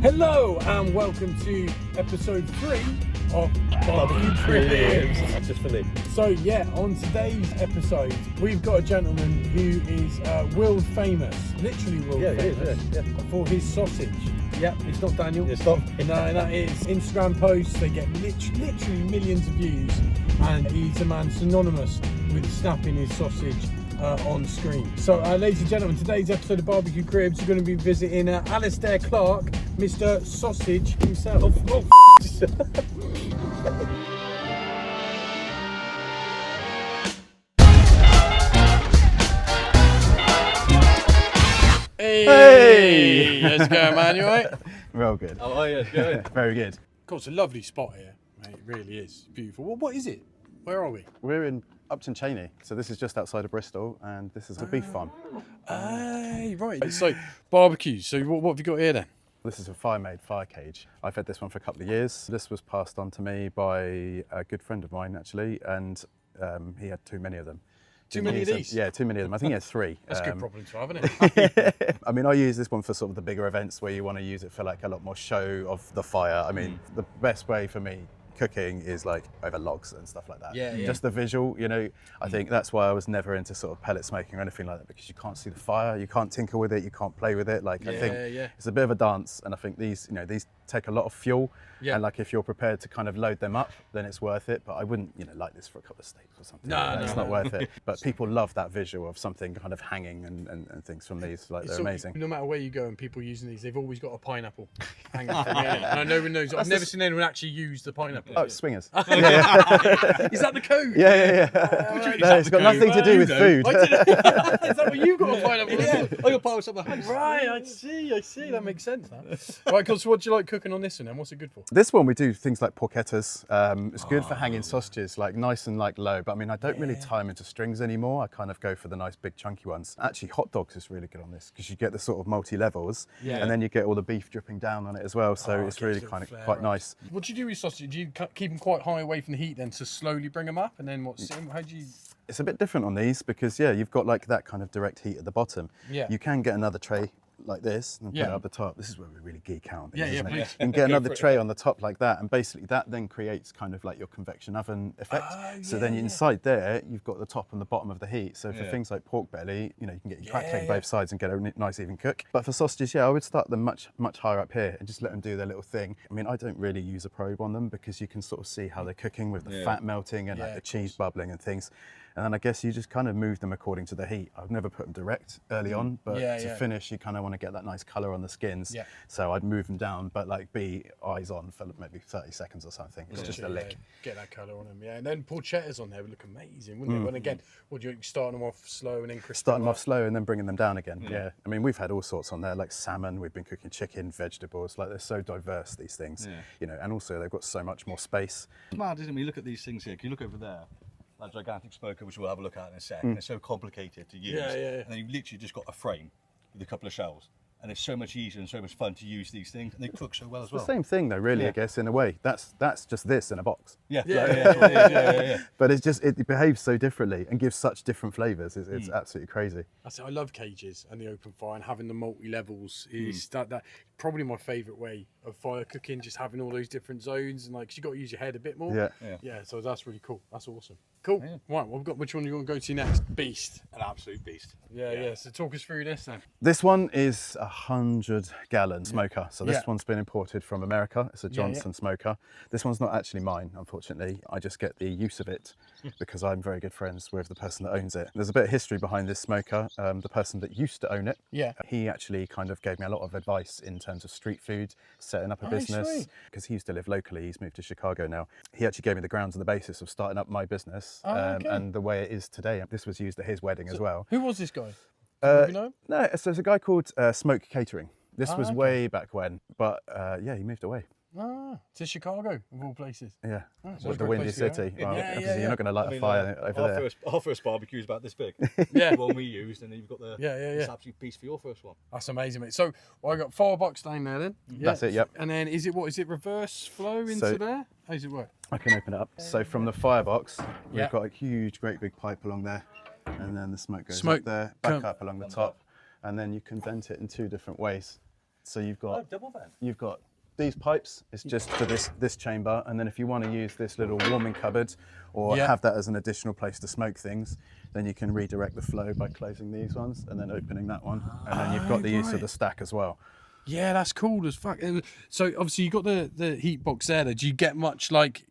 Hello and welcome to episode 3 of Barbecue Cribbz. Just for me. So yeah, on today's episode, we've got a gentleman who is world famous, literally world famous, for his sausage. Yep, it's not Daniel. It's not. No, that is Instagram posts. They get literally millions of views, and he's a man synonymous with snapping his sausage on screen. So, ladies and gentlemen, today's episode of Barbecue Cribbz, we're going to be visiting Alistair Clark, Mr. Sosij himself. Hey! How's it going, man? You alright? Real good. Oh, yeah, good. Very good. Of course, a lovely spot here, mate. It really is. It's beautiful. Well, what is it? Where are we? We're in Upton Cheney, so this is just outside of Bristol, and this is a beef farm. Hey, right. So, barbecue. So, what have you got here then? This is a fire-made fire cage. I've had this one for a couple of years. This was passed on to me by a good friend of mine, actually, and he had too many of them. Too many of these? Yeah, too many of them. I think he had 3. That's a good problem to have, isn't it? I mean, I use this one for sort of the bigger events where you want to use it for like a lot more show of the fire. I mean, the best way for me cooking is like over logs and stuff like that. Yeah. Just the visual, you know, I think that's why I was never into sort of pellet smoking or anything like that, because you can't see the fire, you can't tinker with it, you can't play with it. Like, I think it's a bit of a dance, and I think these, you know, these take a lot of fuel, and like if you're prepared to kind of load them up, then it's worth it. But I wouldn't, you know, like this for a couple of steaks or something. It's not worth it. But people love that visual of something kind of hanging and things from these. Like, they're amazing. No matter where you go and people using these, they've always got a pineapple hanging from the end. And no one knows. I've never seen anyone actually use the pineapple. Oh, swingers. Is that the code? Yeah. No, it's got nothing to do with food. Is that what you got a pineapple? Yeah, I got pineapples at my house. Right, I see. That makes sense. Right, so what do you like cooking on this one then? What's it good for? This one we do things like porchettas. It's good for hanging sausages, like nice and like low. But I mean, I don't really tie them into strings anymore. I kind of go for the nice big chunky ones. Actually, hot dogs is really good on this because you get the sort of multi-levels, and then you get all the beef dripping down on it as well. So it's really kind of quite nice. What do you do with sausage? Do you keep them quite high away from the heat then to slowly bring them up, and then how do you? It's a bit different on these because you've got like that kind of direct heat at the bottom. Yeah. You can get another tray like this and put it up the top. This is where we really geek out. Please. You can get another tray on the top like that, and basically that then creates kind of like your convection oven effect. So then inside there, you've got the top and the bottom of the heat. So for things like pork belly, you know, you can get your crackling both sides and get a nice even cook. But for sausages, I would start them much higher up here and just let them do their little thing. I mean, I don't really use a probe on them because you can sort of see how they're cooking with the fat melting and like the cheese bubbling and things. And then I guess you just kind of move them according to the heat. I've never put them direct early on, but to finish, you kind of want to get that nice colour on the skins. Yeah. So I'd move them down, but like be eyes on for maybe 30 seconds or something. It's just a lick. Get that colour on them, and then porchettas on there would look amazing, wouldn't it? And again, would you start them off slow and then crisp? Starting them off slow and then bringing them down again. Yeah. I mean, we've had all sorts on there, like salmon. We've been cooking chicken, vegetables. Like they're so diverse, these things. You know, and also they've got so much more space. It's mad, isn't it? When you look at these things here, can you look over there? That gigantic smoker, which we'll have a look at in a sec, and it's so complicated to use. And then you've literally just got a frame with a couple of shells. And it's so much easier and so much fun to use these things, and they cook so well as well. The same thing though, really, I guess, in a way. That's just this in a box. Yeah. But it's just, it behaves so differently and gives such different flavours. It's absolutely crazy. I love cages and the open fire, and having the multi-levels is that probably my favourite way of fire cooking, just having all those different zones, and like, 'cause you got to use your head a bit more. Yeah, so that's really cool. That's awesome. Cool. Right, well, we've got, which one are you going to go to next? Beast. An absolute beast. Yeah. So talk us through this then. This one is 100-gallon smoker. So this one's been imported from America. It's a Johnson smoker. This one's not actually mine, unfortunately. I just get the use of it because I'm very good friends with the person that owns it. There's a bit of history behind this smoker. The person that used to own it, he actually kind of gave me a lot of advice in terms of street food, setting up a business, because he used to live locally. He's moved to Chicago now. He actually gave me the grounds and the basis of starting up my business and the way it is today. This was used at his wedding as well. Who was this guy? You know? No, so there's a guy called Smoke Catering. This was way back when, but he moved away. To Chicago, of all places. Yeah, So with the Windy City. Well, you're not going to light a fire over there. Our first barbecue is about this big. The one we used, and then you've got this absolute piece for your first one. That's amazing, mate. So I got firebox down there then. That's it, yep. And then is it reverse flow into there? How does it work? I can open it up. So from the firebox, we've got a huge, great big pipe along there, and then the smoke goes up there, back up along the top, and then you can vent it in 2 different ways. So you've got double vent. You've got these pipes. It's just for this chamber, and then if you want to use this little warming cupboard or have that as an additional place to smoke things, then you can redirect the flow by closing these ones and then opening that one, and then you've got the use of the stack as well. Yeah, that's cool as fuck. So obviously you got the heat box there. Do you get much like?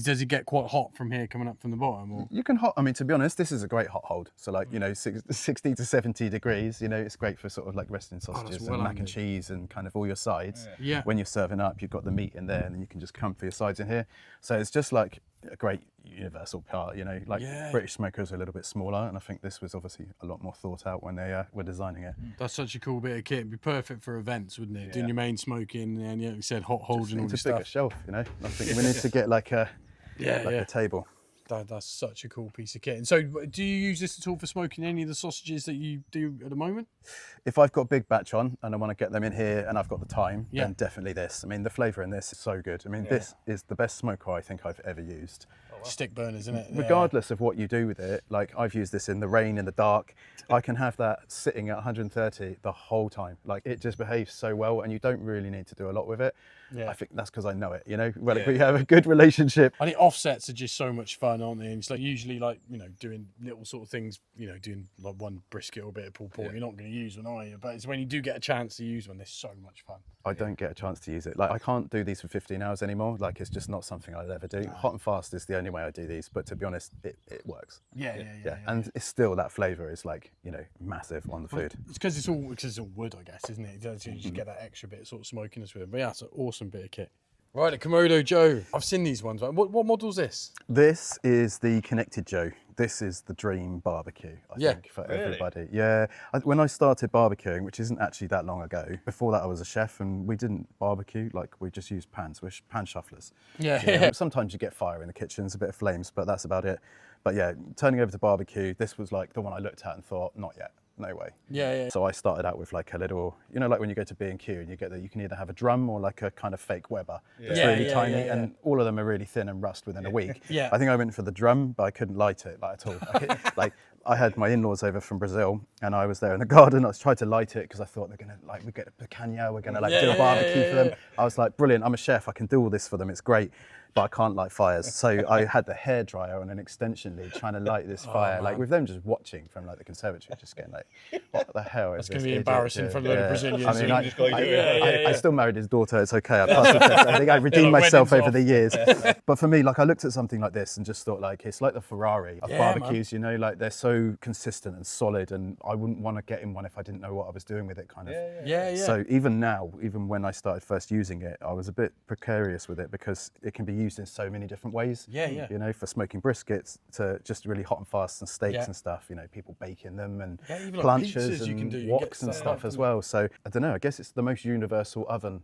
Does it get quite hot from here coming up from the bottom? Or? You can I mean, to be honest, this is a great hot hold. So like, 60 to 70 degrees, it's great for sort of like resting sausages and mac and cheese and kind of all your sides. Yeah. When you're serving up, you've got the meat in there and then you can just come for your sides in here. So it's just like a great universal part, British smokers are a little bit smaller, and I think this was obviously a lot more thought out when they were designing it. That's such a cool bit of kit. It'd be perfect for events, wouldn't it? Doing your main smoking and you said hot holds and all this stuff. It's a bigger shelf, I think we need to get like a table. That's such a cool piece of kit. And so do you use this at all for smoking any of the sausages that you do at the moment? If I've got big batch on and I want to get them in here and I've got the time, then definitely this. I mean, the flavour in this is so good. I mean, this is the best smoker I think I've ever used. Stick burners, isn't it? Regardless of what you do with it, like I've used this in the rain, in the dark, I can have that sitting at 130 the whole time. Like it just behaves so well, and you don't really need to do a lot with it. I think that's because I know it, if we have a good relationship. I think offsets are just so much fun, aren't they? And it's like usually like, doing little sort of things, doing like one brisket or a bit of pulled pork, you're not going to use one, are you? But it's when you do get a chance to use one, they're so much fun. I don't get a chance to use it. Like I can't do these for 15 hours anymore. Like it's just not something I'll ever do. Hot and fast is the only way I do these, but to be honest, it works. Yeah. And it's still, that flavour is like, massive on the food. It's because it's all wood, I guess, isn't it? You just get that extra bit of sort of smokiness with it. But yeah, it's an awesome bit of kit. Right, a Komodo Joe. I've seen these ones. Right? What model's this? This is the Connected Joe. This is the dream barbecue, I think, for everybody. Yeah, when I started barbecuing, which isn't actually that long ago, before that I was a chef and we didn't barbecue, like we just used pans, we're pan shufflers. Sometimes you get fire in the kitchens, a bit of flames, but that's about it. But yeah, turning over to barbecue, this was like the one I looked at and thought, not yet. No way. Yeah. So I started out with like a little, like when you go to B&Q and you get that, you can either have a drum or like a kind of fake Weber that's really tiny, and all of them are really thin and rust within a week. I think I went for the drum, but I couldn't light it at all. I had my in-laws over from Brazil and I was there in the garden. I was trying to light it because I thought they're gonna we get a picanha, we're gonna do a barbecue for them. I was like, brilliant, I'm a chef, I can do all this for them, it's great. But I can't light fires. So I had the hairdryer on an extension lead trying to light this fire, with them just watching from the conservatory, just getting what the hell is this? That's going to be embarrassing for a lot of Brazilians. I mean, I still married his daughter, it's okay. I passed the test. I think I redeemed myself over the years. But for me, I looked at something like this and just thought it's like the Ferrari of barbecues, they're so consistent and solid, and I wouldn't want to get in one if I didn't know what I was doing with it, kind of. So even now, even when I started first using it, I was a bit precarious with it because it can be used in so many different ways. For smoking briskets to just really hot and fast and steaks and stuff. People baking them and planchas and woks and stuff as well. So I don't know. I guess it's the most universal oven.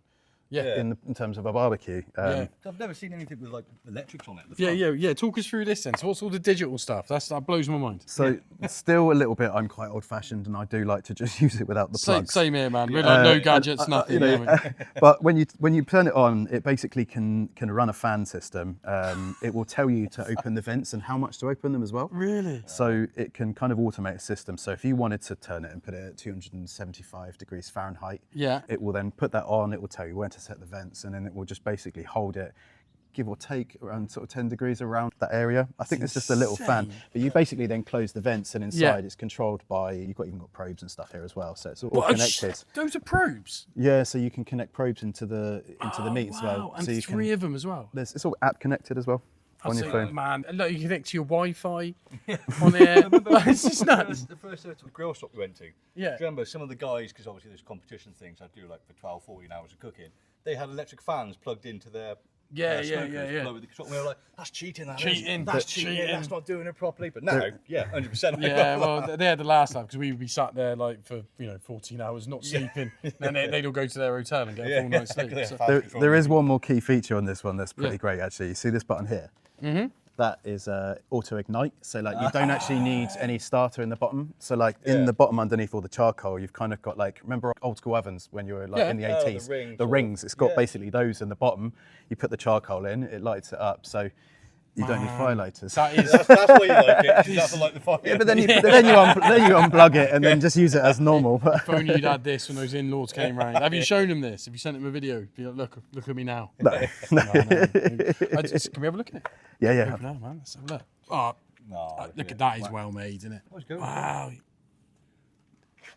In terms of a barbecue. I've never seen anything with electrics on it. Yeah. Talk us through this then. So what's all the digital stuff? That blows my mind. So still a little bit, I'm quite old-fashioned and I do like to just use it without the plugs. Same here, man. We're no gadgets, nothing. But when you turn it on, it basically can run a fan system. It will tell you to open the vents and how much to open them as well. Really? So it can kind of automate a system. So if you wanted to turn it and put it at 275 degrees Fahrenheit, it will then put that on. It will tell you when to set the vents, and then it will just basically hold it, give or take, around sort of 10 degrees around that area. I think it's just a little fan, but you basically then close the vents, and inside it's controlled by, you've even got probes and stuff here as well, so it's all connected. Those are probes? Yeah, so you can connect probes into the meat as well. And so three of them as well? It's all app connected as well. On your phone. Man, look, you connect to your Wi-Fi on there. It's just nuts. The first grill shop we went to. Yeah. Do you remember some of the guys, because obviously there's competition things I do for 12, 14 hours of cooking, they had electric fans plugged into their smokers. Below the control. We were like, that's cheating. That's cheating. That's not doing it properly. But now, 100%. Yeah, well, they had the last time because we would be sat there for 14 hours not sleeping, and they'd all go to their hotel and get a full night's sleep. There is one more key feature on this one that's pretty great actually. You see this button here? Mm-hmm. That is auto ignite, so you don't actually need any starter in the bottom. So in the bottom underneath all the charcoal, you've kind of got remember old school ovens when you were in the 80s? The rings. It's got basically those in the bottom. You put the charcoal in, it lights it up. So You don't need firelighters. That is. That's why you like it. 'Cause you have to light the fire. Yeah, but then you unplug it and then just use it as normal. If only you'd had this when those in-laws came round. Have you shown them this? Have you sent them a video? Be like, look at me now. No. No. Can we have a look at it? Yeah. No, man. Let's have a look. Oh, No, look at that. It's well made, isn't it? Go. Wow.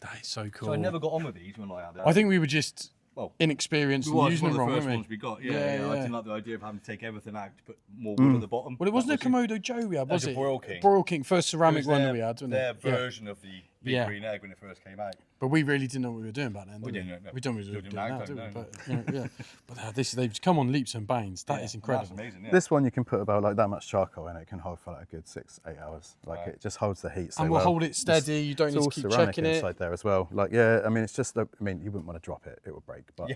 That is so cool. So I never got on with these when I had it. I think we were just inexperienced and Well, using one them of the wrong, first weren't ones we? we got. Yeah, I yeah. didn't like the idea of having to take everything out to put more wood at the bottom. Well, it wasn't a That Komodo Joe we had, was a it? Broil King. Broil King, first ceramic was one their- that we had, wasn't Their it? Yeah. version of the big green egg when it first came out. But we really didn't know what we were doing back then, did we? didn't, no. We don't know what we were Still doing don't now, now, do we? don't But, yeah. But they've come on leaps and bounds. That is incredible. That's amazing, yeah. This one you can put about like that much charcoal in it. It can hold for like a good 6-8 hours. Like it just holds the heat so And we'll well. hold it steady. You don't It's need all to keep ceramic checking it. inside there as well. Like I mean it's just. I mean you wouldn't want to drop it; it will break. But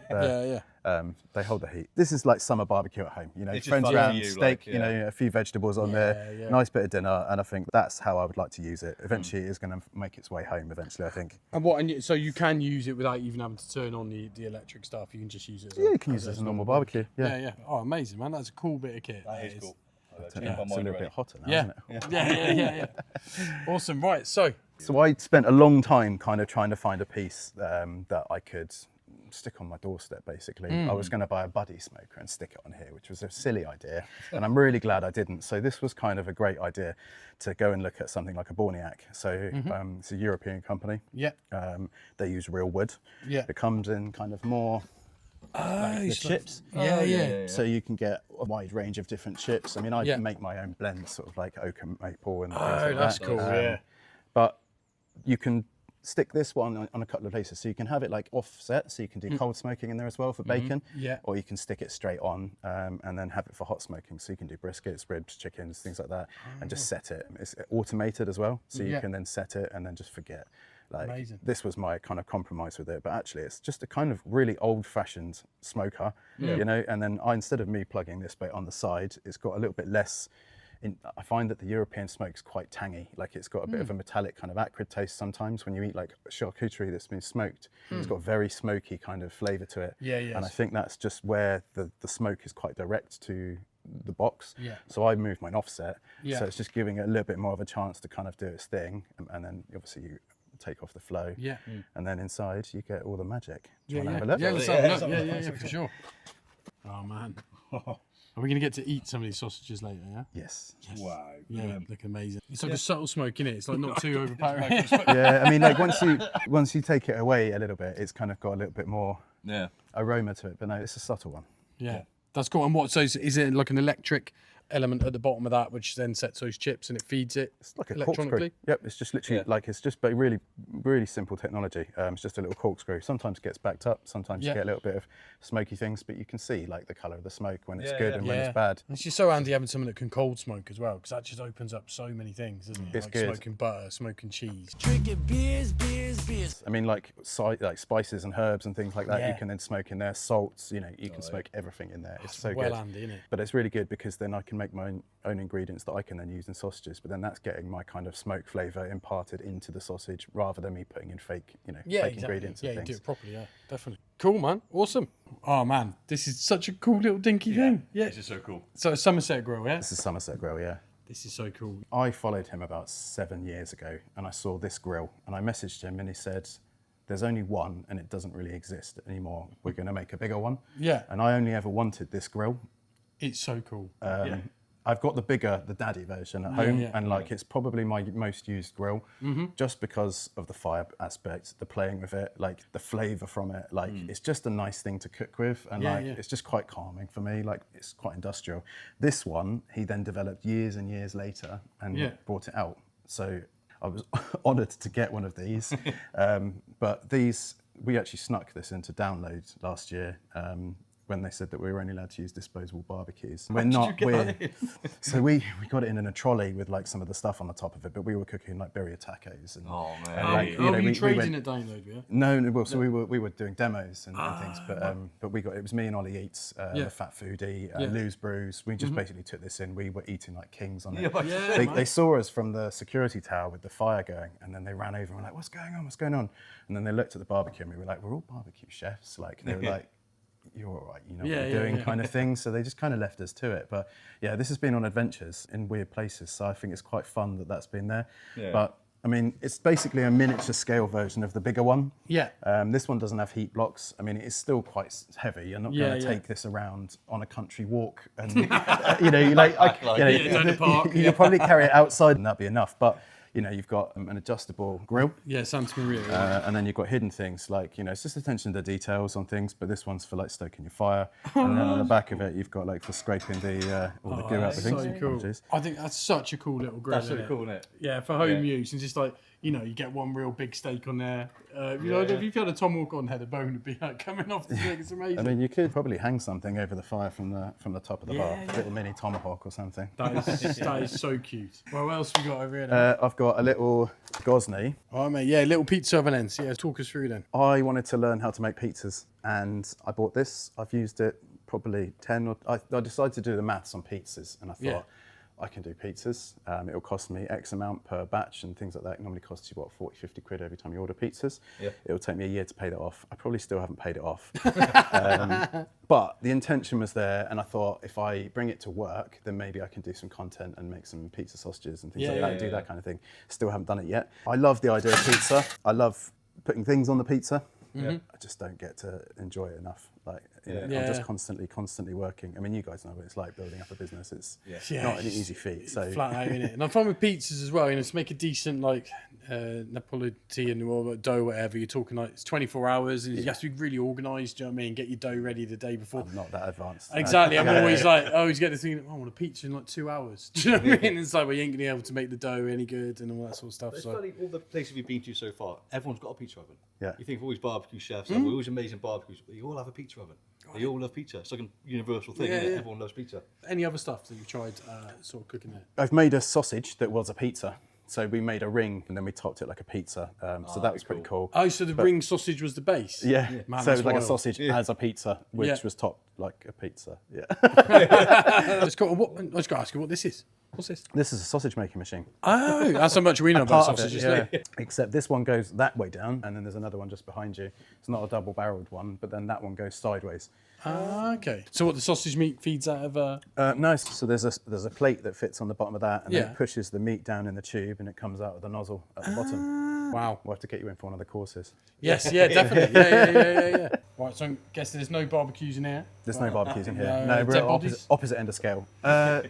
they hold the heat. This is like summer barbecue at home. You know, It's just friends fun for around, you, steak. like, You know, a few vegetables on there, nice bit of dinner, and I think that's how I would like to use it. Eventually, it's going to make its way home. Eventually, I think. And so you can use it without even having to turn on the electric stuff. You can just use it. You can use it as a normal barbecue. Yeah. Oh, amazing, man! That's a cool bit of kit. That is cool. It's a little bit hotter now, Yeah. isn't it? Yeah. Awesome. Right. So I spent a long time kind of trying to find a piece that I could stick on my doorstep, basically. I was going to buy a buddy smoker and stick it on here, which was a silly idea. And I'm really glad I didn't. So this was kind of a great idea to go and look at something like a Borneak. So it's a European company. Yeah. They use real wood. Yeah. It comes in kind of more like the chips. Yeah. So you can get a wide range of different chips. I mean, I make my own blends, sort of like oak and maple and things like that's that. cool. Yeah. But you can stick this one on a couple of places. So you can have it like offset, so you can do cold smoking in there as well for bacon. Yeah. Or you can stick it straight on and then have it for hot smoking. So you can do briskets, ribs, chickens, things like that, and just set it. It's automated as well, so you can then set it and then just forget. Like, Amazing. this was my kind of compromise with it, but actually it's just a kind of really old-fashioned smoker, you know. And then instead of me plugging this bit on the side, it's got a little bit less. I find that the European smoke's quite tangy. Like it's got a bit of a metallic kind of acrid taste sometimes when you eat like charcuterie that's been smoked. It's got a very smoky kind of flavour to it. Yeah. And I think that's just where the smoke is quite direct to the box. Yeah. So I moved mine offset. Yeah. So it's just giving it a little bit more of a chance to kind of do its thing. And then obviously you take off the flow. Yeah. And then inside you get all the magic. Do you Yeah. want to have a look? Yeah. Let's have a look. Yeah, for sure. Oh man. Are we going to get to eat some of these sausages later, yeah? Yes. Wow. Yeah, look amazing. It's like a subtle smoke in it. It's like not too overpowering. Yeah, I mean, like once you take it away a little bit, it's kind of got a little bit more aroma to it. But no, it's a subtle one. Yeah, that's cool. And what? So is it like an electric element at the bottom of that, which then sets those chips and it feeds it It's like a electronically? corkscrew. Yep, it's just literally like it's just really, really simple technology. It's just a little corkscrew. Sometimes it gets backed up. Sometimes you get a little bit of smoky things, but you can see like the colour of the smoke when it's good and when it's bad. And it's just so handy having something that can cold smoke as well, because that just opens up so many things, doesn't it? It's like good. smoking butter, smoking cheese. Drinking beers. I mean, like spices and herbs and things like that. You can then smoke in there. Salts, you know, you can smoke everything in there. It's so well good. handy, isn't it? But it's really good because then I can make my own ingredients that I can then use in sausages. But then that's getting my kind of smoke flavour imparted into the sausage rather than me putting in fake, fake ingredients Yeah, and you do things. it properly. Yeah, definitely. Cool, man. Awesome. Oh man, this is such a cool little dinky thing. Yeah. This is so cool. So a Somerset grill, yeah. This is Somerset grill, yeah. This is so cool. I followed him about 7 years ago and I saw this grill and I messaged him and he said, there's only one and it doesn't really exist anymore. We're going to make a bigger one. Yeah. And I only ever wanted this grill. It's so cool. I've got the daddy version at home and like it's probably my most used grill just because of the fire aspect, the playing with it, like the flavour from it. Like it's just a nice thing to cook with and it's just quite calming for me. Like it's quite industrial. This one, he then developed years and years later and brought it out. So I was honoured to get one of these. But these, we actually snuck this into download last year. When they said that we were only allowed to use disposable barbecues. We're not. So we got it in a trolley with like some of the stuff on the top of it, but we were cooking like birria tacos. And, Oh man. and, like, you we trading went- it download, yeah? No, well, so we were doing demos and things, but we got, it was me and Ollie Eats, the Fat Foodie, Lou's Brews. We just basically took this in. We were eating like kings on it. They saw us from the security tower with the fire going, and then they ran over and were like, "What's going on? What's going on?" And then they looked at the barbecue and we were like, "We're all barbecue chefs." Like they were like, you're all right, you know what you're doing kind of thing. So they just kind of left us to it. But yeah, this has been on adventures in weird places. So I think it's quite fun that that's been there. Yeah. But I mean, it's basically a miniature scale version of the bigger one. Yeah. This one doesn't have heat blocks. I mean, it's still quite heavy. You're not going to take this around on a country walk, and you know, down the park. You could probably carry it outside, and that'd be enough. But you know, you've got an adjustable grill. Yeah, Santa Maria. And then you've got hidden things like, you know, it's just attention to details on things, but this one's for like stoking your fire. And then on the back of it, you've got like for scraping the all the goo out of things. So cool. I think that's such a cool little grill. That's really cool, isn't it? Yeah, for home use, and just like, you know, you get one real big steak on there. You know, if you've had a tomahawk on, had a bone, it'd be like coming off the thing. It's amazing. I mean, you could probably hang something over the fire from the top of the bar, a little mini tomahawk or something. That is so cute. Well, what else we got over here then? I've got a little gosney. Oh, mate, yeah, little pizza oven ends. Yeah, talk us through then. I wanted to learn how to make pizzas, and I bought this. I've used it probably 10 or... I decided to do the maths on pizzas, and I thought, I can do pizzas. It'll cost me X amount per batch and things like that. It normally costs you, what, 40, 50 quid every time you order pizzas. Yeah. It'll take me a year to pay that off. I probably still haven't paid it off. But the intention was there, and I thought if I bring it to work, then maybe I can do some content and make some pizza sausages and things like that, do that kind of thing. Still haven't done it yet. I love the idea of pizza. I love putting things on the pizza. I just don't get to enjoy it enough. Like, you know, I'm just constantly working. I mean, you guys know what it's like building up a business. It's not an easy feat. So flat out, innit? And I'm fine with pizzas as well. You know, to make a decent like Neapolitan or dough, whatever. You're talking like it's 24 hours, and you have to be really organised. Do you know what I mean? Get your dough ready the day before. I'm not that advanced. Exactly. I'm always like, I always get the thing. I want a pizza in like 2 hours. Do you know what I mean? It's like, well, you ain't gonna be able to make the dough any good and all that sort of stuff. It's funny, all the places we've been to so far, everyone's got a pizza oven. Yeah. You think of all these barbecue chefs, we're always amazing barbecues, but you all have a pizza oven. They all love pizza. It's like a universal thing, isn't it? Everyone loves pizza. Any other stuff that you've tried sort of cooking there? I've made a sausage that was a pizza. So we made a ring and then we topped it like a pizza. So that was pretty cool. Oh, so the ring sausage was the base? Yeah. Man, so it was like wild. a sausage as a pizza, which was topped like a pizza. Yeah. Let's go ask you what this is. What's this? This is a sausage making machine. Oh, that's how much we know about sausages. Except this one goes that way down, and then there's another one just behind you. It's not a double-barreled one, but then that one goes sideways. Okay. So what, the sausage meat feeds out of No, so there's a plate that fits on the bottom of that, and then it pushes the meat down in the tube, and it comes out of the nozzle at the bottom. Wow. We'll have to get you in for one of the courses. Yes, yeah, definitely. Yeah. Right, so I'm guessing there's no barbecues in here? There's no barbecues in here. No, we're at opposite end of scale.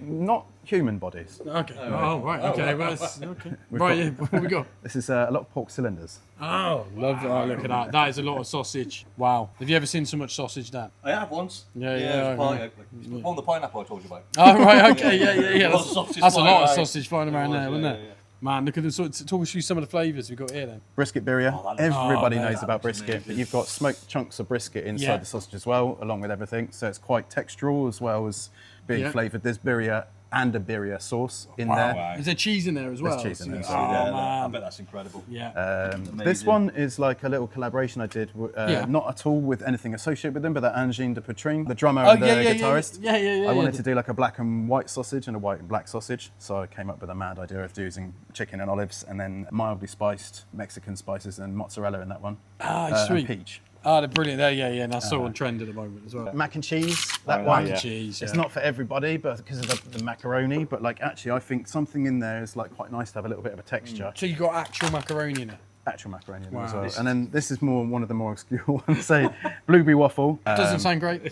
Not human bodies. Okay. Oh, right. Okay. Well, okay. Right, yeah. What we got? This is a lot of pork cylinders. Oh, lovely. Oh, look at that. That is a lot of sausage. Wow. Have you ever seen so much sausage, Dan? I have once. Yeah. On the pineapple I told you about. Oh, right. Okay. Yeah. That's a lot of around. sausage flying around there, wasn't it? Yeah. Man, look at this. Talk us through some of the flavours we've got here then. Brisket birria. Everybody knows about brisket, but you've got smoked chunks of brisket inside the sausage as well, along with everything. So it's quite textural as well as being flavoured. There's birria and a birria sauce in there. Wow. Is there cheese in there as well? There's cheese in there. I bet that's incredible. Yeah. This one is like a little collaboration I did, not at all with anything associated with them, but that Angine de Petrine, the drummer and the guitarist. Yeah. I wanted to do like a black and white sausage and a white and black sausage. So I came up with a mad idea of using chicken and olives and then mildly spiced Mexican spices and mozzarella in that one. Sweet. And peach. Oh, they're brilliant. Yeah. And that's so on trend at the moment as well. Mac and cheese, that one. Mac and cheese, It's not for everybody, but because of the macaroni. But like, actually, I think something in there is like quite nice to have a little bit of a texture. So you got actual macaroni in it? Actual macaroni in there as well. And then this is one of the more obscure ones. Say, blueberry waffle. Doesn't sound great.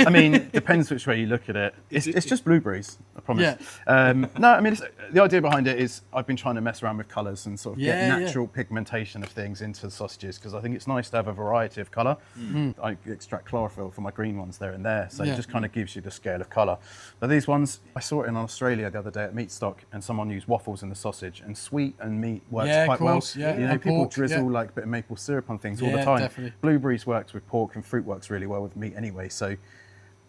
I mean, depends which way you look at it. It's just blueberries, I promise. Yeah. No, I mean, the idea behind it is I've been trying to mess around with colours and sort of get natural pigmentation of things into the sausages because I think it's nice to have a variety of colour. I extract chlorophyll from my green ones there and there, so it just kind of gives you the scale of colour. But these ones, I saw it in Australia the other day at Meat Stock, and someone used waffles in the sausage, and sweet and meat works quite well. Yeah, you know, people drizzle like a bit of maple syrup on things all the time. Definitely. Blueberries works with pork, and fruit works really well with meat anyway. So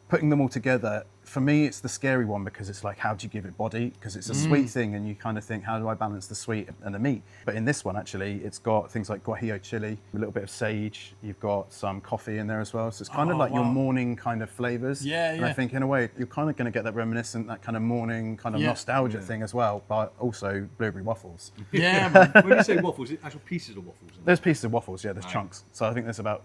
putting them all together, for me, it's the scary one because it's like, how do you give it body? Because it's a sweet thing, and you kind of think, how do I balance the sweet and the meat? But in this one, actually, it's got things like guajillo chili, a little bit of sage. You've got some coffee in there as well. So it's kind of like your morning kind of flavors. And I think in a way, you're kind of going to get that reminiscent, that kind of morning kind of nostalgia thing as well, but also blueberry waffles. Yeah, man. When you say waffles, is it actual pieces of waffles? There's pieces of waffles, there's chunks. So I think there's about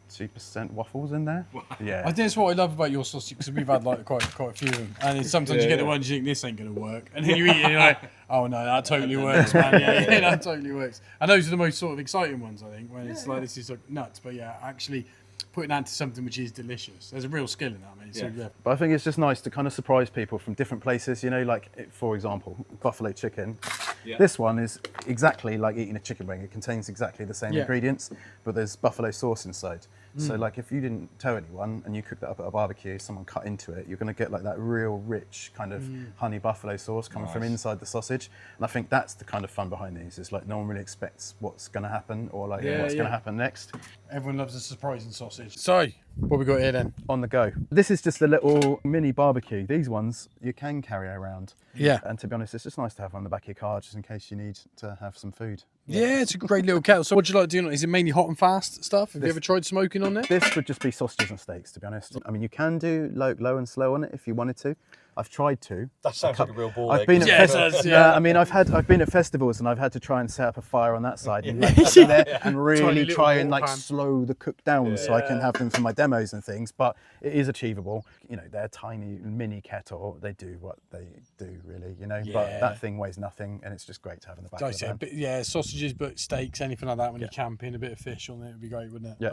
2% waffles in there. Yeah. I think that's what I love about your sausage, because we've had like quite a few of them, and it's sometimes you get the ones you think this ain't gonna work, and then you eat it and you're like, oh no, that totally works, man. Yeah, that totally works. And those are the most sort of exciting ones, I think, when it's like this is like nuts, but yeah, actually putting that into something which is delicious. There's a real skill in that, mate. So, yeah. But I think it's just nice to kind of surprise people from different places, you know, like, for example, buffalo chicken. Yeah. This one is exactly like eating a chicken wing. It contains exactly the same ingredients, but there's buffalo sauce inside. So like if you didn't tell anyone and you cooked that up at a barbecue, someone cut into it, you're going to get like that real rich kind of honey buffalo sauce coming from inside the sausage. And I think that's the kind of fun behind these, is like no one really expects what's going to happen or like what's going to happen next. Everyone loves a surprising sausage. So, what we got here then? On the go. This is just a little mini barbecue. These ones you can carry around. Yeah. And to be honest, it's just nice to have on the back of your car just in case you need to have some food. Yeah, it's a great little kettle. So what do you like doing? Is it mainly hot and fast stuff? Have you ever tried smoking on there? This would just be sausages and steaks, to be honest. I mean, you can do low and slow on it if you wanted to. I've tried to. That sounds like a real ball. I've been at I mean, I've been at festivals and I've had to try and set up a fire on that side and like sit there and really try and like slow the cook down so I can have them for my demos and things. But it is achievable. You know, they're tiny mini kettle. They do what they do, really. You know, but that thing weighs nothing and it's just great to have in the back of the van. Yeah, sausages, but steaks, anything like that. When you're camping, a bit of fish on there would be great, wouldn't it? Yeah.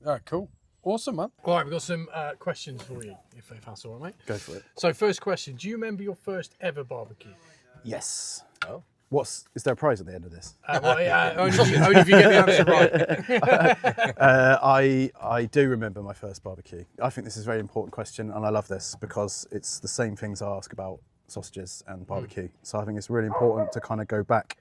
All right, cool. Awesome, man. All right, we've got some questions for you, if that's all right, mate. Go for it. So, first question: do you remember your first ever barbecue? Yes. Oh. Is there a prize at the end of this? Only if you get the answer right. I do remember my first barbecue. I think this is a very important question, and I love this because it's the same things I ask about sausages and barbecue. So I think it's really important to kind of go back.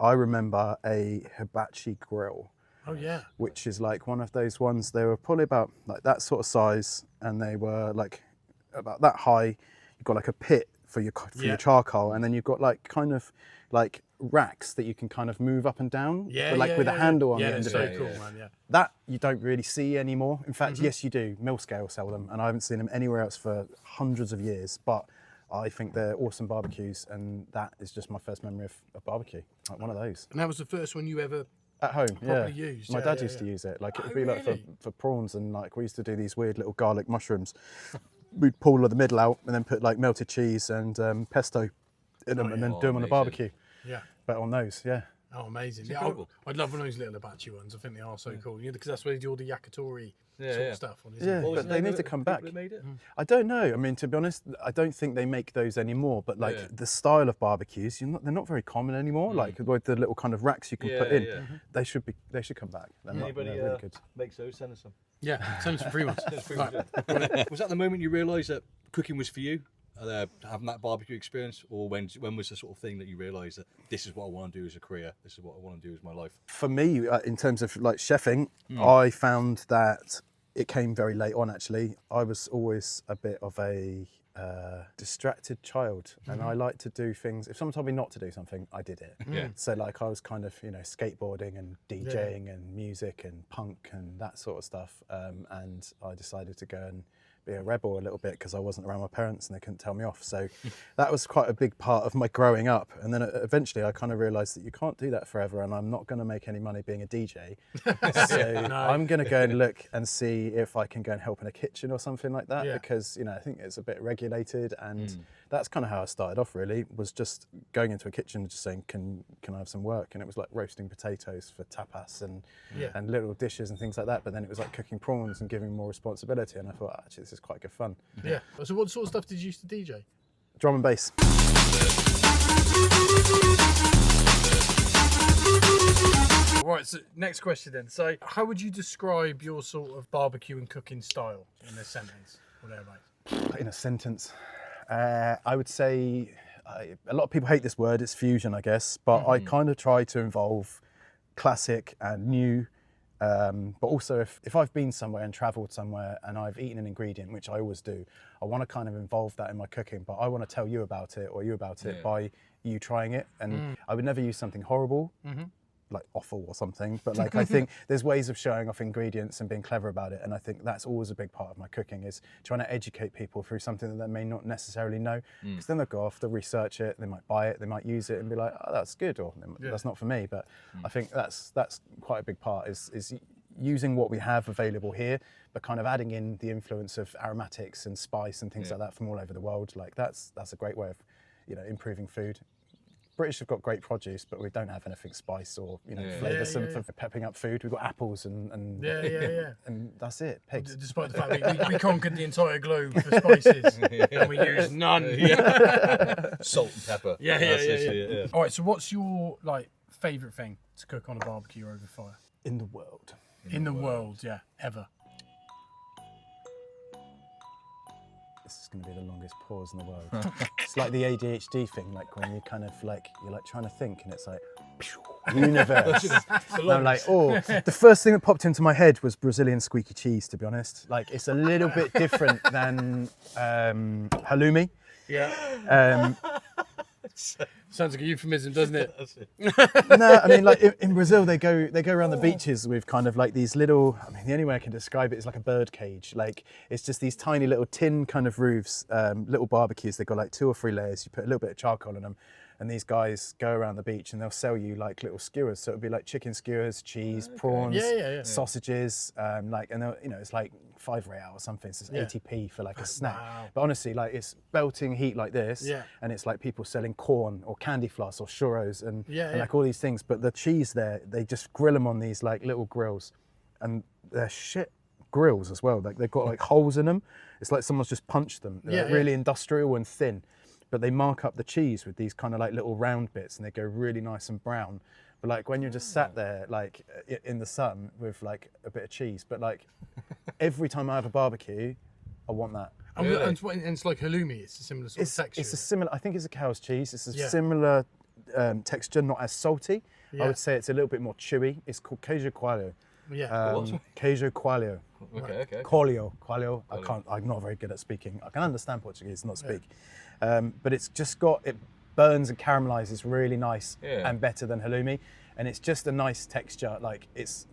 I remember a hibachi grill. Oh yeah. Which is like one of those ones. They were probably about like that sort of size, and they were like about that high. You've got like a pit for your charcoal, and then you've got like kind of like racks that you can kind of move up and down, with a handle on the end of it. Yeah, cool, man. Yeah. That you don't really see anymore. In fact, yes, you do. Millscale sell them, and I haven't seen them anywhere else for hundreds of years. But I think they're awesome barbecues, and that is just my first memory of a barbecue, like one of those. And that was the first one you ever. At home, used. My dad used to use it. Like it would be like for prawns, and like we used to do these weird little garlic mushrooms. We'd pull the middle out and then put like melted cheese and pesto in them, and then do them on a barbecue. Yeah. But on those, Oh, amazing! Yeah, I'd love one of those little hibachi ones. I think they are so cool. Yeah, because that's where they do all the yakitori sort of stuff on. But they need to come back. Made it? I don't know. I mean, to be honest, I don't think they make those anymore. But like the style of barbecues, they're not very common anymore. Like with the little kind of racks you can put in, they should come back. Anybody really good. makes those? Send us some. Yeah, send us some free ones. Was that the moment you realised that cooking was for you? Having that barbecue experience, or when was the sort of thing that you realised that this is what I want to do as a career, this is what I want to do as my life? For me, in terms of like chefing, I found that it came very late on. Actually, I was always a bit of a distracted child, and I like to do things. If someone told me not to do something, I did it. So like I was kind of skateboarding and DJing and music and punk and that sort of stuff, and I decided to go and be a rebel a little bit because I wasn't around my parents and they couldn't tell me off. So that was quite a big part of my growing up. And then eventually I kind of realised that you can't do that forever, and I'm not going to make any money being a DJ. So I'm going to go and look and see if I can go and help in a kitchen or something like that, because I think it's a bit regulated, and that's kind of how I started off. Really, was just going into a kitchen and just saying, can I have some work? And it was like roasting potatoes for tapas and little dishes and things like that. But then it was like cooking prawns and giving more responsibility, and I thought, actually, this is quite good fun. Yeah. So what sort of stuff did you used to DJ? Drum and bass. Right, so next question then. So how would you describe your sort of barbecue and cooking style in a sentence? In a sentence, I would say a lot of people hate this word. It's fusion, I guess, but I kind of try to involve classic and new. But also if I've been somewhere and travelled somewhere and I've eaten an ingredient, which I always do, I want to kind of involve that in my cooking, but I want to tell you about it or you about it by you trying it. And I would never use something horrible, like offal or something, but like I think there's ways of showing off ingredients and being clever about it, and I think that's always a big part of my cooking, is trying to educate people through something that they may not necessarily know, because then they'll go off, they'll research it, they might buy it, they might use it and be like, oh, that's good, or that's not for me. But I think that's quite a big part, is using what we have available here, but kind of adding in the influence of aromatics and spice and things like that from all over the world. Like that's a great way of, improving food. British have got great produce, but we don't have anything spice or flavoursome for pepping up food. We've got apples and and that's it. Pigs. Despite the fact we conquered the entire globe for spices, and we use none. Salt and pepper. Yeah. All right. So, what's your favourite thing to cook on a barbecue or over fire? In the world. In the world, ever. This is going to be the longest pause in the world. It's like the ADHD thing, like when you kind of you're trying to think and it's like, universe. And I'm like, the first thing that popped into my head was Brazilian squeaky cheese, to be honest. Like, it's a little bit different than halloumi. Yeah. Sounds like a euphemism, doesn't it? No, I mean, in Brazil, they go around the beaches with kind of these little. I mean, the only way I can describe it is like a bird cage. Like, it's just these tiny little tin kind of roofs, little barbecues. They've got 2 or 3 layers. You put a little bit of charcoal on them, and these guys go around the beach and they'll sell you little skewers. So it'll be chicken skewers, cheese, prawns, sausages, and it's like £5 or something. So it's 80p for a snack. Wow. But honestly, it's belting heat like this, and it's people selling corn or candy floss or churros and all these things. But the cheese there, they just grill them on these little grills, and they're shit grills as well. They've got holes in them. It's like someone's just punched them. They're really industrial and thin. But they mark up the cheese with these kind of little round bits, and they go really nice and brown. But when you're just sat there in the sun with a bit of cheese, but every time I have a barbecue, I want that. And it's like halloumi. It's a similar sort of texture. It's a similar. I think it's a cow's cheese. It's a similar texture, not as salty. I would say it's a little bit more chewy. It's called queijo coalho. Queijo coalho. Okay. Coalho. I'm not very good at speaking. I can understand Portuguese, not speak. But it's just it burns and caramelizes really nice and better than halloumi. And it's just a nice texture.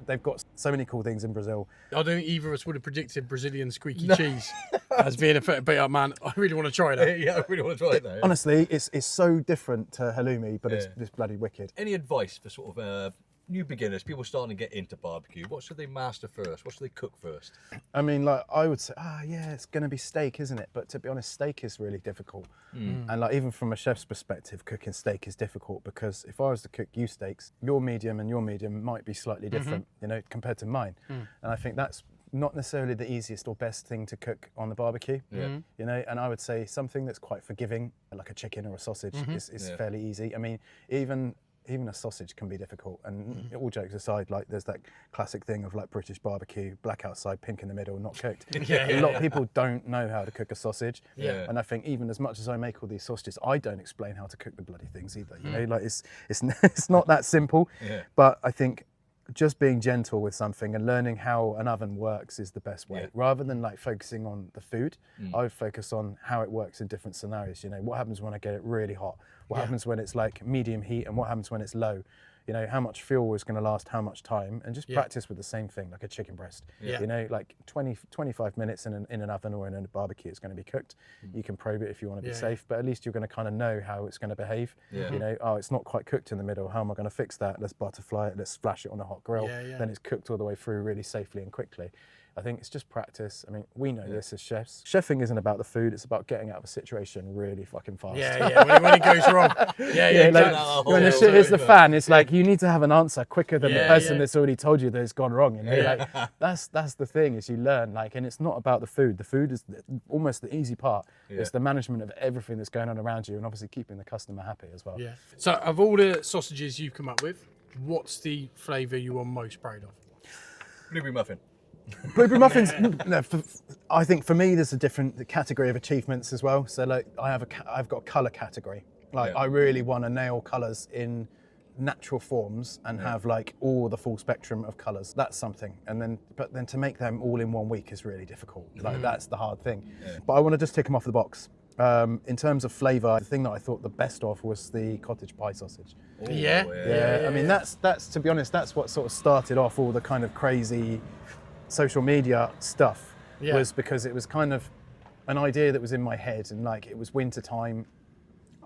They've got so many cool things in Brazil. I don't think either of us would have predicted Brazilian squeaky cheese as being a but man, I really want to try that. I really want to try it though. Honestly, it's so different to halloumi, but it's bloody wicked. Any advice for sort of new beginners, people starting to get into barbecue? What should they master first? What should they cook first? I mean, I would say, it's going to be steak, isn't it? But to be honest, steak is really difficult. And even from a chef's perspective, cooking steak is difficult, because if I was to cook you steaks, your medium and your medium might be slightly different, compared to mine. And I think that's not necessarily the easiest or best thing to cook on the barbecue. And I would say something that's quite forgiving, like a chicken or a sausage, is fairly easy. I mean, even a sausage can be difficult, and all jokes aside, there's that classic thing of British barbecue, black outside, pink in the middle, not cooked. A lot of people don't know how to cook a sausage, and I think even as much as I make all these sausages, I don't explain how to cook the bloody things either. It's not that simple. But I think just being gentle with something and learning how an oven works is the best way. Rather than focusing on the food, I would focus on how it works in different scenarios. What happens when I get it really hot? What happens when it's medium heat, and what happens when it's low? How much fuel is going to last how much time, and just practice with the same thing, like a chicken breast. 25 minutes in an oven or in a barbecue, it's going to be cooked. You can probe it if you want to be safe, but at least you're going to kind of know how it's going to behave. It's not quite cooked in the middle. How am I going to fix that? Let's butterfly it. Let's splash it on a hot grill. Then it's cooked all the way through really safely and quickly. I think it's just practice. I mean, we know this as chefs. Chefing isn't about the food, it's about getting out of a situation really fucking fast. When it goes wrong. Exactly. When the shit hits the fan, it's you need to have an answer quicker than the person that's already told you that it's gone wrong. That's the thing, is you learn, and it's not about the food. The food is almost the easy part. It's the management of everything that's going on around you, and obviously keeping the customer happy as well. So of all the sausages you've come up with, what's the flavour you are most proud of? Blueberry muffin. Blueberry muffins. I think for me, there's a different category of achievements as well. So I've got a colour category. I really want to nail colours in natural forms and have all the full spectrum of colours. That's something. But then to make them all in 1 week is really difficult. That's the hard thing. But I want to just tick them off the box. In terms of flavour, the thing that I thought the best of was the cottage pie sausage. I mean, that's to be honest, that's what sort of started off all the kind of crazy social media stuff, was because it was kind of an idea that was in my head, and it was winter time.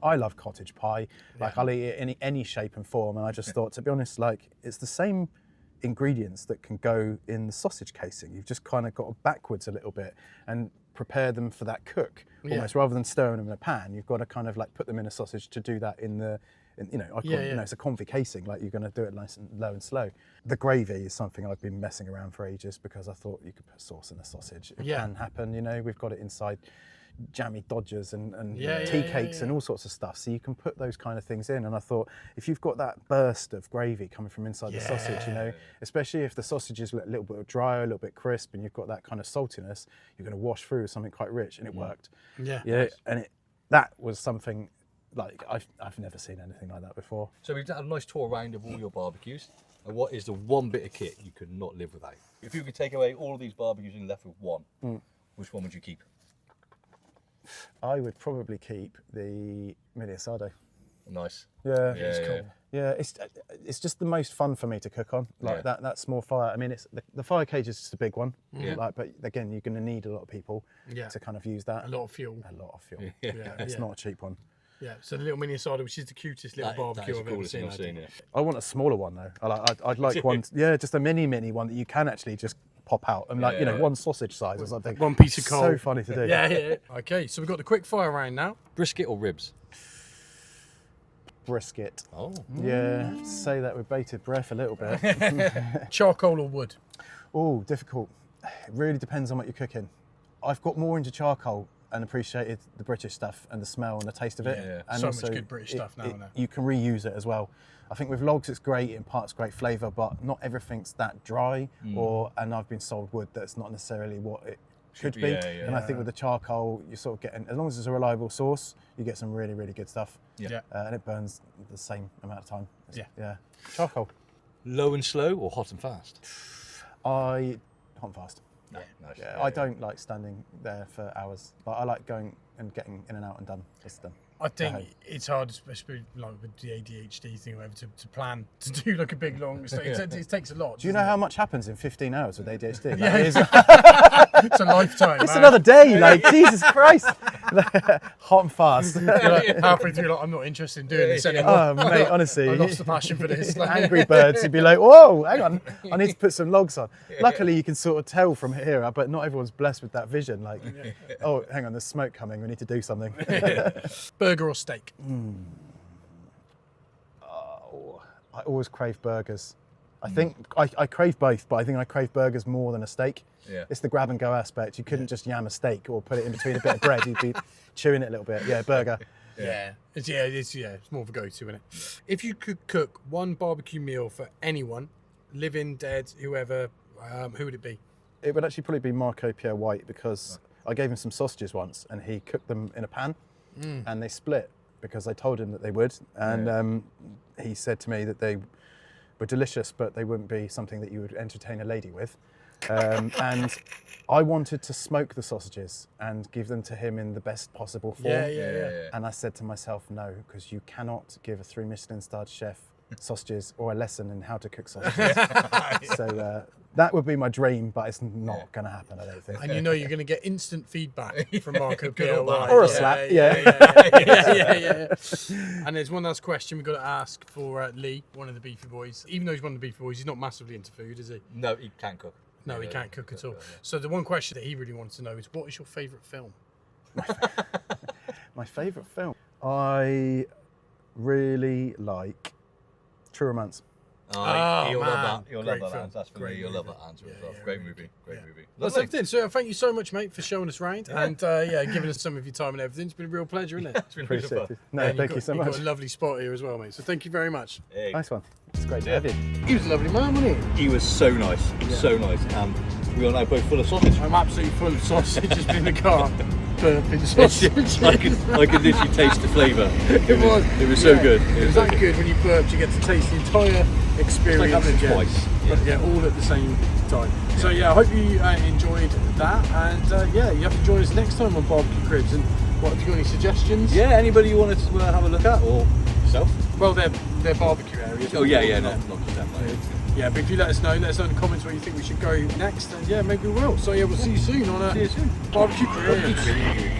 I love cottage pie. I'll eat it in any shape and form, and I just thought, to be honest, it's the same ingredients that can go in the sausage casing. You've just kind of got to backwards a little bit and prepare them for that cook. Almost rather than stirring them in a pan, you've got to kind of like put them in a sausage to do that in the, you know, it's a confit casing, like you're going to do it nice and low and slow. The gravy is something I've been messing around for ages because I thought you could put sauce in a sausage. It can happen, you know, we've got it inside jammy dodgers and tea cakes and all sorts of stuff, so you can put those kind of things in. And I thought, if you've got that burst of gravy coming from inside the sausage, you know, especially if the sausage is a little bit drier, a little bit crisp, and you've got that kind of saltiness, you're going to wash through with something quite rich, and it worked. And that was something like I've never seen anything like that before. So we've done a nice tour around of all your barbecues. And what is the one bit of kit you could not live without? If you could take away all of these barbecues and left with one, which one would you keep? I would probably keep the mini asado. Nice. Yeah, it's cool. Yeah, it's just the most fun for me to cook on. Like that small fire. I mean, it's the fire cage is just a big one. Like, but again, you're going to need a lot of people to kind of use that. A lot of fuel. A lot of fuel. It's not a cheap one. Yeah, so the little mini asado, which is the cutest little barbecue I've ever seen. I want a smaller one though. I'd like one. Yeah, just a mini one that you can actually just pop out and like, you know, one sausage size or something. One piece of coal. So funny to do. Yeah. Okay, so we've got the quick fire round now. Brisket or ribs? Brisket. Oh. Yeah, say that with bated breath a little bit. Charcoal or wood? Oh, difficult. It really depends on what you're cooking. I've got more into charcoal and appreciated the British stuff and the smell and the taste of it. And so also, much good British stuff now. You can reuse it as well. I think with logs it's great, it imparts great flavour, but not everything's that dry. And I've been sold wood that's not necessarily what it could be. And I think with the charcoal, you sort of get, as long as it's a reliable source, you get some really, really good stuff. And it burns the same amount of time. Charcoal. Low and slow or hot and fast? Hot and fast. Nice. I don't like standing there for hours, but I like going and getting in and out and done. Just done. I think it's hard, especially like with the ADHD thing, or whatever, to plan to do like a big long. It takes a lot. Do you know how much happens in 15 hours with ADHD? It's a lifetime. It's another day. Like Jesus Christ, hot and fast. You're like halfway through, like, I'm not interested in doing this anymore. Oh mate, honestly, I lost the passion for this. Angry Birds, you'd be like, whoa, hang on, I need to put some logs on. Luckily, you can sort of tell from here, but not everyone's blessed with that vision. Like, oh, hang on, there's smoke coming. We need to do something. Burger or steak? Oh, I always crave burgers. I think I crave both, but I think I crave burgers more than a steak. It's the grab and go aspect. You couldn't just yam a steak or put it in between a bit of bread. You'd be chewing it a little bit. Yeah, burger. It's more of a go-to, isn't it? If you could cook one barbecue meal for anyone, living, dead, whoever, who would it be? It would actually probably be Marco Pierre White, because I gave him some sausages once and he cooked them in a pan and they split because I told him that they would. And he said to me that they were delicious, but they wouldn't be something that you would entertain a lady with. And I wanted to smoke the sausages and give them to him in the best possible form. And I said to myself, no, because you cannot give a 3 Michelin-starred chef sausages or a lesson in how to cook sausages. So that would be my dream, but it's not going to happen, I don't think. And you know you're going to get instant feedback from Marco Pierre White. Or a slap, And there's one last question we've got to ask for Lee, one of the Beefy Boys. Even though he's one of the Beefy Boys, he's not massively into food, is he? No, he can't cook. No, he can't cook at all. So the one question that he really wants to know is, what is your favourite film? My favourite film? I really like True Romance. You'll love that. You'll love that film. answer. That's for me. You'll love that answer as well. Great movie. That's everything. So thank you so much, mate, for showing us around and giving us some of your time and everything. It's been a real pleasure, isn't it? It's been really fun. No, thank you so much. You've got a lovely spot here as well, mate. So thank you very much. Hey. Nice one. It's great to have you. He was a lovely man, wasn't he? He was so nice. So nice. We are now both full of sausage. I'm absolutely full of sausage. Just been in the car. Burping sausage. I could literally taste the flavour. It was so good. It was that good when you burped. You get to taste the entire experience again. Twice. All at the same time. So I hope you enjoyed that, and you have to join us next time on Barbecue Cribbz. And what, have you got any suggestions? Yeah, anybody you want to have a look at, or yourself? Well, they're barbecue areas. Oh not just that. Yeah, but if you let us know in the comments where you think we should go next, and maybe we will. So we'll see you soon on Barbecue Cribbz.